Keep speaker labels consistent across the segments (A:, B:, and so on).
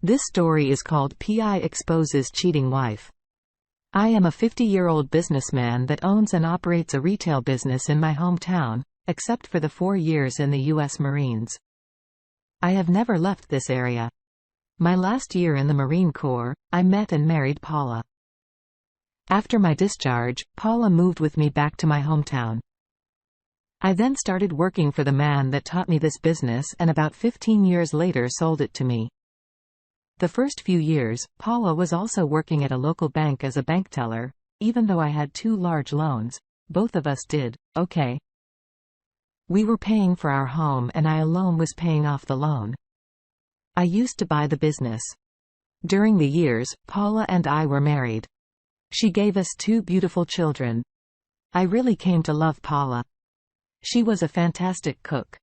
A: This story is called PI Exposes Cheating Wife. I am a 50-year-old businessman that owns and operates a retail business in my hometown, except for the 4 years in the U.S. Marines. I have never left this area. My last year in the Marine Corps, I met and married Paula. After my discharge, Paula moved with me back to my hometown. I then started working for the man that taught me this business and about 15 years later sold it to me. The first few years, Paula was also working at a local bank as a bank teller. Even though I had 2 large loans, both of us did okay. We were paying for our home and I alone was paying off the loan. I used to buy the business. During the years, Paula and I were married. She gave us 2 beautiful children. I really came to love Paula. She was a fantastic cook.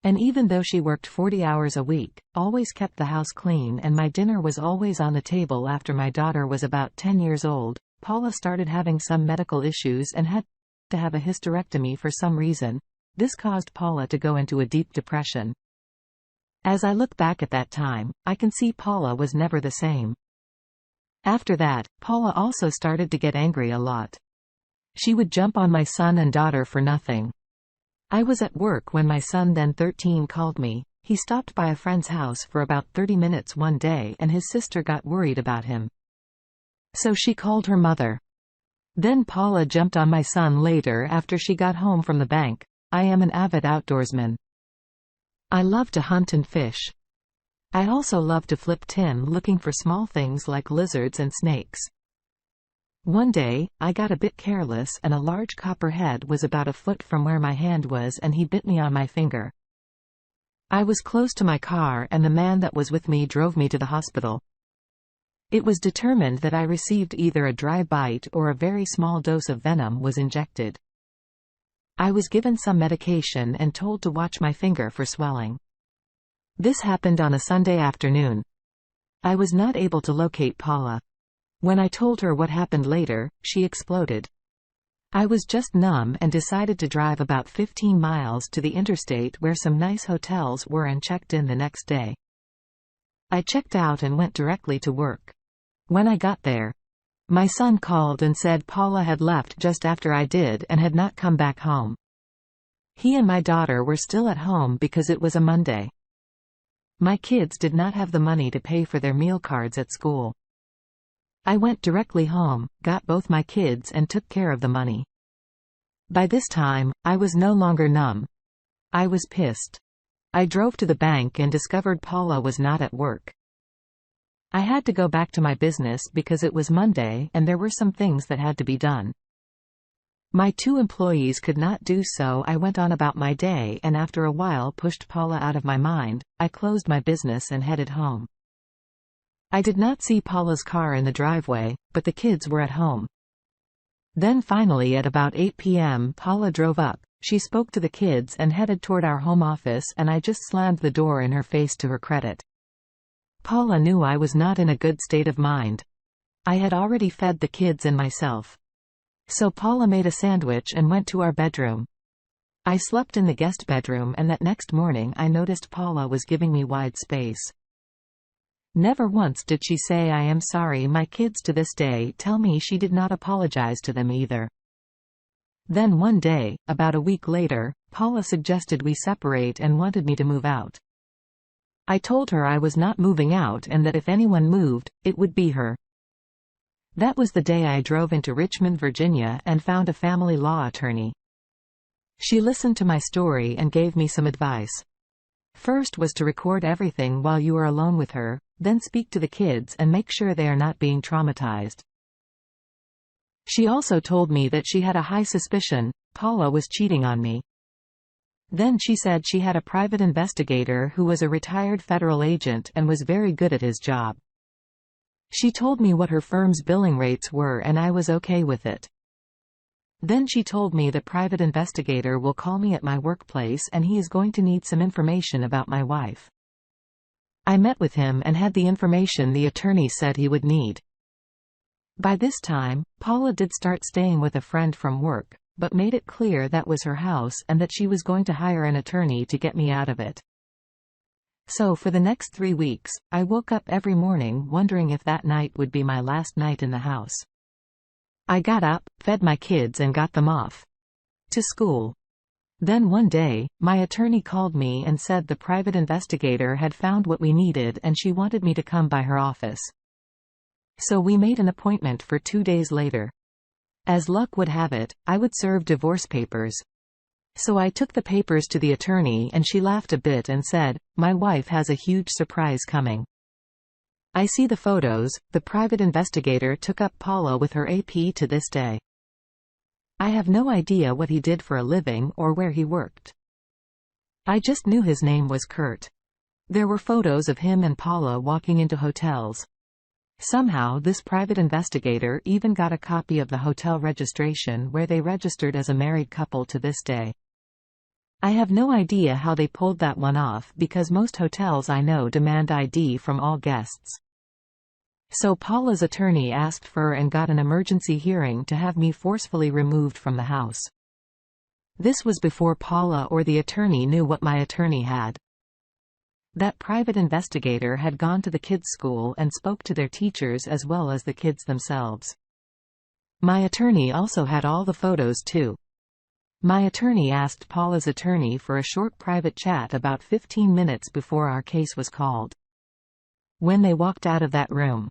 A: And even though she worked 40 hours a week, always kept the house clean and my dinner was always on the table after my daughter was about 10 years old, Paula started having some medical issues and had to have a hysterectomy for some reason. This caused Paula to go into a deep depression. As I look back at that time, I can see Paula was never the same. After that, Paula also started to get angry a lot. She would jump on my son and daughter for nothing. I was at work when my son, then 13, called me. He stopped by a friend's house for about 30 minutes one day and his sister got worried about him. So she called her mother. Then Paula jumped on my son later after she got home from the bank. I am an avid outdoorsman. I love to hunt and fish. I also love to flip tin looking for small things like lizards and snakes. One day, I got a bit careless and a large copperhead was about a foot from where my hand was and he bit me on my finger. I was close to my car and the man that was with me drove me to the hospital. It was determined that I received either a dry bite or a very small dose of venom was injected. I was given some medication and told to watch my finger for swelling. This happened on a Sunday afternoon. I was not able to locate Paula. When I told her what happened later, she exploded. I was just numb and decided to drive about 15 miles to the interstate where some nice hotels were and checked in the next day. I checked out and went directly to work. When I got there, my son called and said Paula had left just after I did and had not come back home. He and my daughter were still at home because it was a Monday. My kids did not have the money to pay for their meal cards at school. I went directly home, got both my kids and took care of the money. By this time, I was no longer numb. I was pissed. I drove to the bank and discovered Paula was not at work. I had to go back to my business because it was Monday and there were some things that had to be done. My 2 employees could not do so. I went on about my day and after a while pushed Paula out of my mind. I closed my business and headed home. I did not see Paula's car in the driveway, but the kids were at home. Then finally at about 8 p.m. Paula drove up, she spoke to the kids and headed toward our home office and I just slammed the door in her face to her credit. Paula knew I was not in a good state of mind. I had already fed the kids and myself. So Paula made a sandwich and went to our bedroom. I slept in the guest bedroom and that next morning I noticed Paula was giving me wide space. Never once did she say I am sorry. My kids to this day tell me she did not apologize to them either. Then one day, about a week later, Paula suggested we separate and wanted me to move out. I told her I was not moving out and that if anyone moved, it would be her. That was the day I drove into Richmond, Virginia and found a family law attorney. She listened to my story and gave me some advice. First was to record everything while you are alone with her, then speak to the kids and make sure they are not being traumatized. She also told me that she had a high suspicion Paula was cheating on me. Then she said she had a private investigator who was a retired federal agent and was very good at his job. She told me what her firm's billing rates were and I was okay with it. Then she told me the private investigator will call me at my workplace and he is going to need some information about my wife. I met with him and had the information the attorney said he would need. By this time, Paula did start staying with a friend from work, but made it clear that was her house and that she was going to hire an attorney to get me out of it. So for the next 3 weeks, I woke up every morning wondering if that night would be my last night in the house. I got up, fed my kids and got them off to school. Then one day, my attorney called me and said the private investigator had found what we needed and she wanted me to come by her office. So we made an appointment for 2 days later. As luck would have it, I would serve divorce papers. So I took the papers to the attorney and she laughed a bit and said, "My wife has a huge surprise coming." I see the photos. The private investigator took up Paula with her AP to this day. I have no idea what he did for a living or where he worked. I just knew his name was Kurt. There were photos of him and Paula walking into hotels. Somehow this private investigator even got a copy of the hotel registration where they registered as a married couple to this day. I have no idea how they pulled that one off because most hotels I know demand ID from all guests. So Paula's attorney asked for and got an emergency hearing to have me forcefully removed from the house. This was before Paula or the attorney knew what my attorney had. That private investigator had gone to the kids' school and spoke to their teachers as well as the kids themselves. My attorney also had all the photos too. My attorney asked Paula's attorney for a short private chat about 15 minutes before our case was called. When they walked out of that room,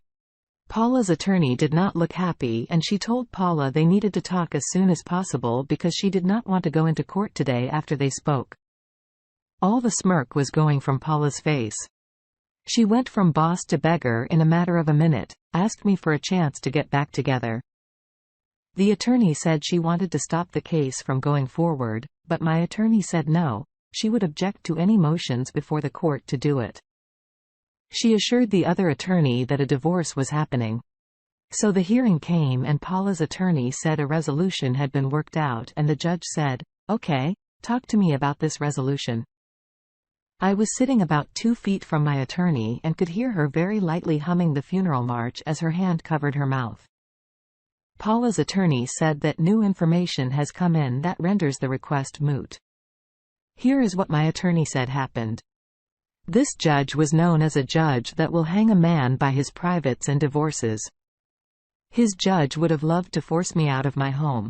A: Paula's attorney did not look happy and she told Paula they needed to talk as soon as possible because she did not want to go into court today after they spoke. All the smirk was going from Paula's face. She went from boss to beggar in a matter of a minute, asked me for a chance to get back together. The attorney said she wanted to stop the case from going forward, but my attorney said no, she would object to any motions before the court to do it. She assured the other attorney that a divorce was happening. So the hearing came and Paula's attorney said a resolution had been worked out and the judge said, "Okay, talk to me about this resolution." I was sitting about 2 feet from my attorney and could hear her very lightly humming the funeral march as her hand covered her mouth. Paula's attorney said that new information has come in that renders the request moot. Here is what my attorney said happened. This judge was known as a judge that will hang a man by his privates and divorces. His judge would have loved to force me out of my home.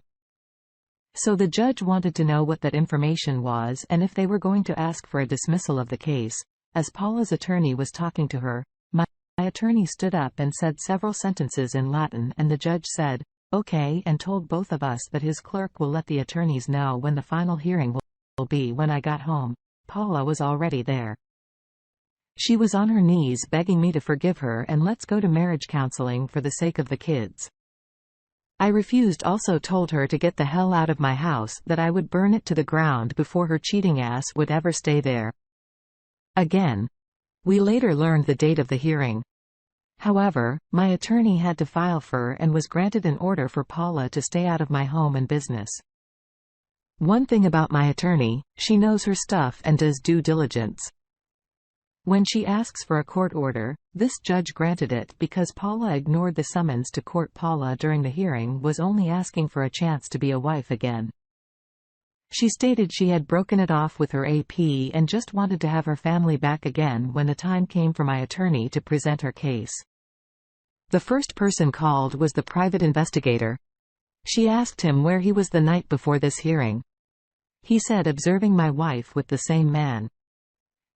A: So the judge wanted to know what that information was and if they were going to ask for a dismissal of the case. As Paula's attorney was talking to her, my attorney stood up and said several sentences in Latin and the judge said, "Okay," and told both of us that his clerk will let the attorneys know when the final hearing will be. When I got home, Paula was already there. She was on her knees begging me to forgive her and let's go to marriage counseling for the sake of the kids. I refused. Also told her to get the hell out of my house, that I would burn it to the ground before her cheating ass would ever stay there again. We later learned the date of the hearing. However, my attorney had to file for and was granted an order for Paula to stay out of my home and business. One thing about my attorney, she knows her stuff and does due diligence. When she asks for a court order, this judge granted it because Paula ignored the summons to court. Paula during the hearing was only asking for a chance to be a wife again. She stated she had broken it off with her AP and just wanted to have her family back again when the time came for my attorney to present her case. The first person called was the private investigator. She asked him where he was the night before this hearing. He said observing my wife with the same man.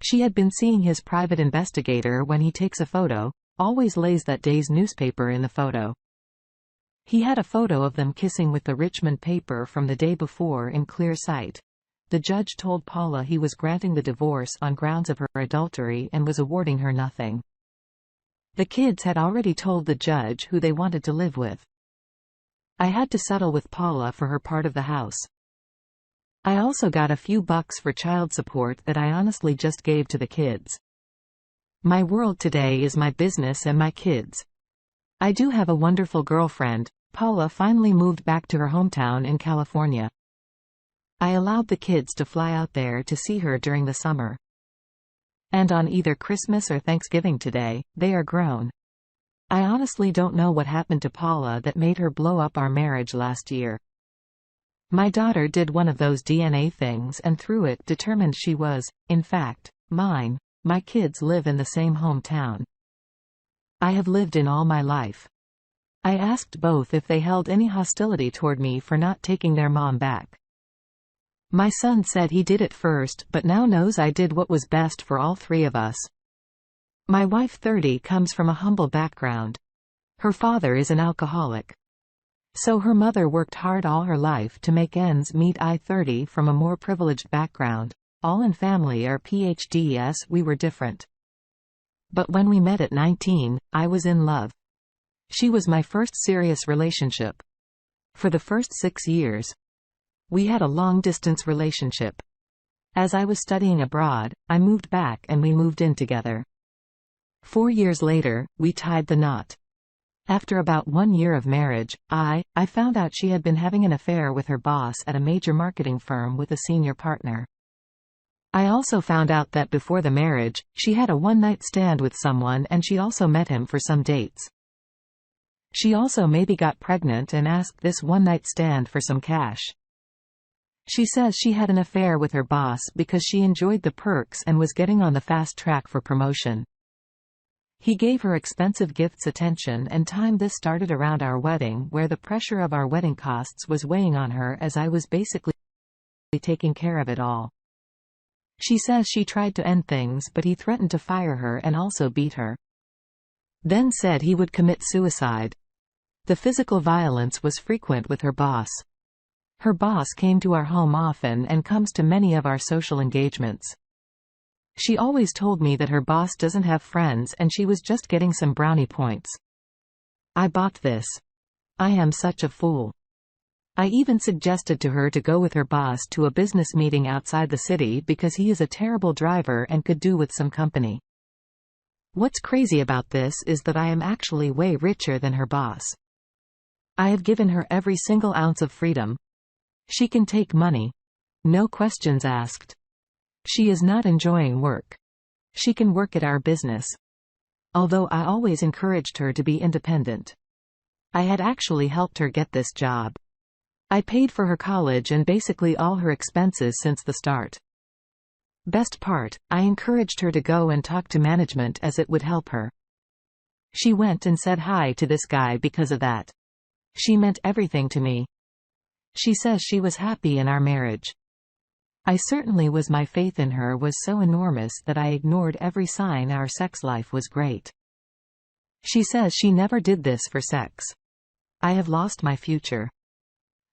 A: She had been seeing his private investigator when he takes a photo, always lays that day's newspaper in the photo. He had a photo of them kissing with the Richmond paper from the day before in clear sight. The judge told Paula he was granting the divorce on grounds of her adultery and was awarding her nothing. The kids had already told the judge who they wanted to live with. I had to settle with Paula for her part of the house. I also got a few bucks for child support that I honestly just gave to the kids. My world today is my business and my kids. I do have a wonderful girlfriend. Paula finally moved back to her hometown in California. I allowed the kids to fly out there to see her during the summer. And on either Christmas or Thanksgiving today, they are grown. I honestly don't know what happened to Paula that made her blow up our marriage last year. My daughter did one of those DNA things and through it determined she was, in fact, mine. My kids live in the same hometown I have lived in all my life. I asked both if they held any hostility toward me for not taking their mom back. My son said he did at first, but now knows I did what was best for all three of us. My wife 30 comes from a humble background. Her father is an alcoholic. So her mother worked hard all her life to make ends meet. I 30 from a more privileged background. All in family are PhDs. We were different. But when we met at 19, I was in love. She was my first serious relationship. For the first 6 years, we had a long-distance relationship. As I was studying abroad, I moved back and we moved in together. 4 years later, we tied the knot. After about 1 year of marriage, I found out she had been having an affair with her boss at a major marketing firm with a senior partner. I also found out that before the marriage, she had a one-night stand with someone and she also met him for some dates. She also maybe got pregnant and asked this one-night stand for some cash. She says she had an affair with her boss because she enjoyed the perks and was getting on the fast track for promotion. He gave her expensive gifts, attention and time. This started around our wedding, where the pressure of our wedding costs was weighing on her as I was basically taking care of it all. She says she tried to end things, but he threatened to fire her and also beat her. Then said he would commit suicide. The physical violence was frequent with her boss. Her boss came to our home often and comes to many of our social engagements. She always told me that her boss doesn't have friends and she was just getting some brownie points. I bought this. I am such a fool. I even suggested to her to go with her boss to a business meeting outside the city because he is a terrible driver and could do with some company. What's crazy about this is that I am actually way richer than her boss. I have given her every single ounce of freedom. She can take money. No questions asked. She is not enjoying work. She can work at our business. Although I always encouraged her to be independent. I had actually helped her get this job. I paid for her college and basically all her expenses since the start. Best part, I encouraged her to go and talk to management as it would help her. She went and said hi to this guy because of that. She meant everything to me. She says she was happy in our marriage. I certainly was. My faith in her was so enormous that I ignored every sign our sex life was great. She says she never did this for sex. I have lost my future.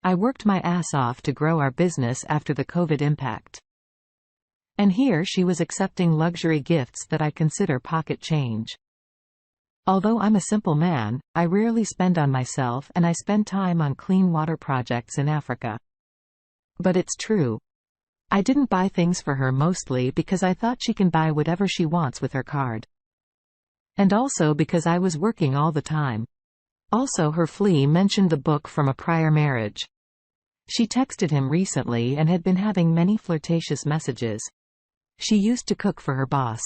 A: I worked my ass off to grow our business after the COVID impact. And here she was accepting luxury gifts that I consider pocket change. Although I'm a simple man, I rarely spend on myself and I spend time on clean water projects in Africa. But it's true. I didn't buy things for her mostly because I thought she can buy whatever she wants with her card. And also because I was working all the time. Also her flea mentioned the book from a prior marriage. She texted him recently and had been having many flirtatious messages. She used to cook for her boss.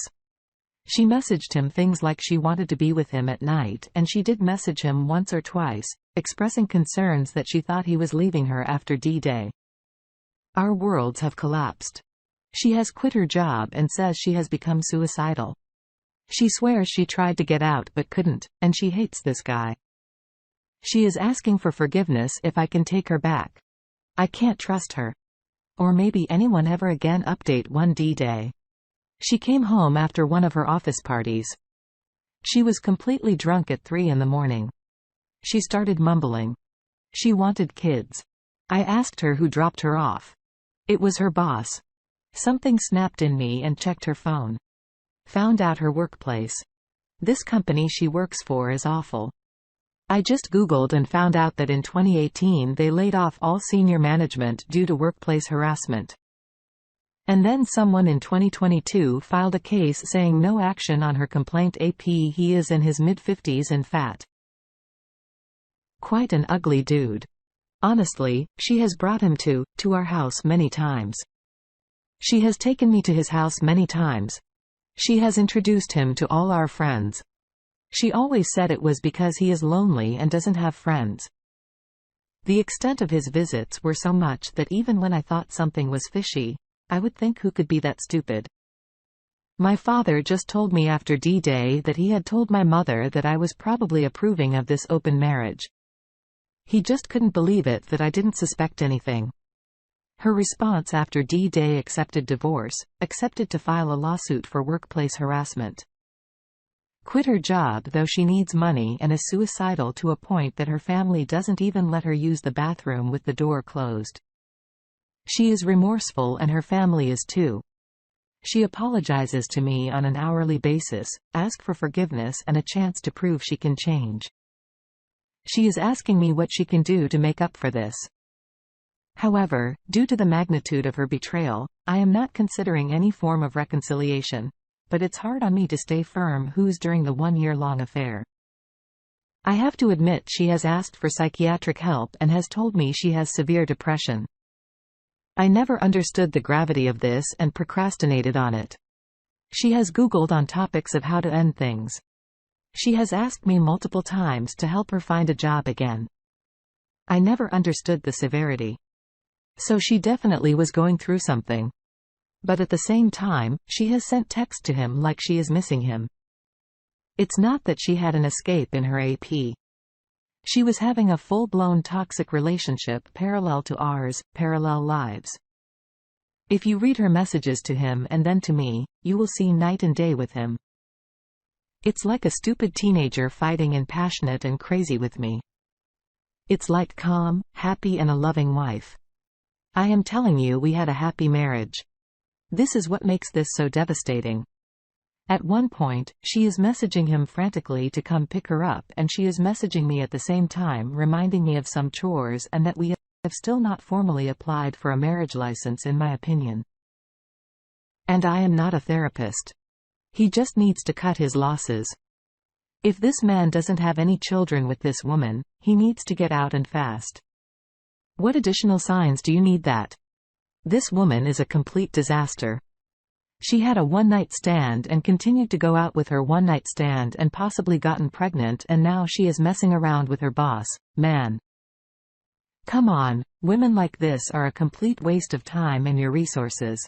A: She messaged him things like she wanted to be with him at night, and she did message him once or twice, expressing concerns that she thought he was leaving her after D-Day. Our worlds have collapsed. She has quit her job and says she has become suicidal. She swears she tried to get out but couldn't, and she hates this guy. She is asking for forgiveness if I can take her back. I can't trust her. Or maybe anyone ever again. Update 1 D-Day. She came home after one of her office parties. She was completely drunk at 3 in the morning. She started mumbling. She wanted kids. I asked her who dropped her off. It was her boss. Something snapped in me and checked her phone. Found out her workplace. This company she works for is awful. I just Googled and found out that in 2018 they laid off all senior management due to workplace harassment. And then someone in 2022 filed a case saying no action on her complaint. AP He is in his mid-50s and fat. Quite an ugly dude. Honestly, she has brought him to our house many times. She has taken me to his house many times. She has introduced him to all our friends. She always said it was because he is lonely and doesn't have friends. The extent of his visits were so much that even when I thought something was fishy, I would think who could be that stupid. My father just told me after D-Day that he had told my mother that I was probably approving of this open marriage. He just couldn't believe it that I didn't suspect anything. Her response after D-Day: accepted divorce, accepted to file a lawsuit for workplace harassment. Quit her job though she needs money and is suicidal to a point that her family doesn't even let her use the bathroom with the door closed. She is remorseful and her family is too. She apologizes to me on an hourly basis, asks for forgiveness and a chance to prove she can change. She is asking me what she can do to make up for this. However, due to the magnitude of her betrayal, I am not considering any form of reconciliation, but it's hard on me to stay firm who's during the one-year-long affair. I have to admit she has asked for psychiatric help and has told me she has severe depression. I never understood the gravity of this and procrastinated on it. She has Googled on topics of how to end things. She has asked me multiple times to help her find a job again. I never understood the severity. So she definitely was going through something. But at the same time, she has sent text to him like she is missing him. It's not that she had an escape in her AP. She was having a full-blown toxic relationship parallel to ours, parallel lives. If you read her messages to him and then to me, you will see night and day with him. It's like a stupid teenager fighting and passionate and crazy with me. It's like calm, happy and a loving wife. I am telling you we had a happy marriage. This is what makes this so devastating. At one point, she is messaging him frantically to come pick her up and she is messaging me at the same time reminding me of some chores and that we have still not formally applied for a marriage license in my opinion. And I am not a therapist. He just needs to cut his losses. If this man doesn't have any children with this woman, he needs to get out and fast. What additional signs do you need that? This woman is a complete disaster. She had a one-night stand and continued to go out with her one-night stand and possibly gotten pregnant and now she is messing around with her boss, man. Come on, women like this are a complete waste of time and your resources.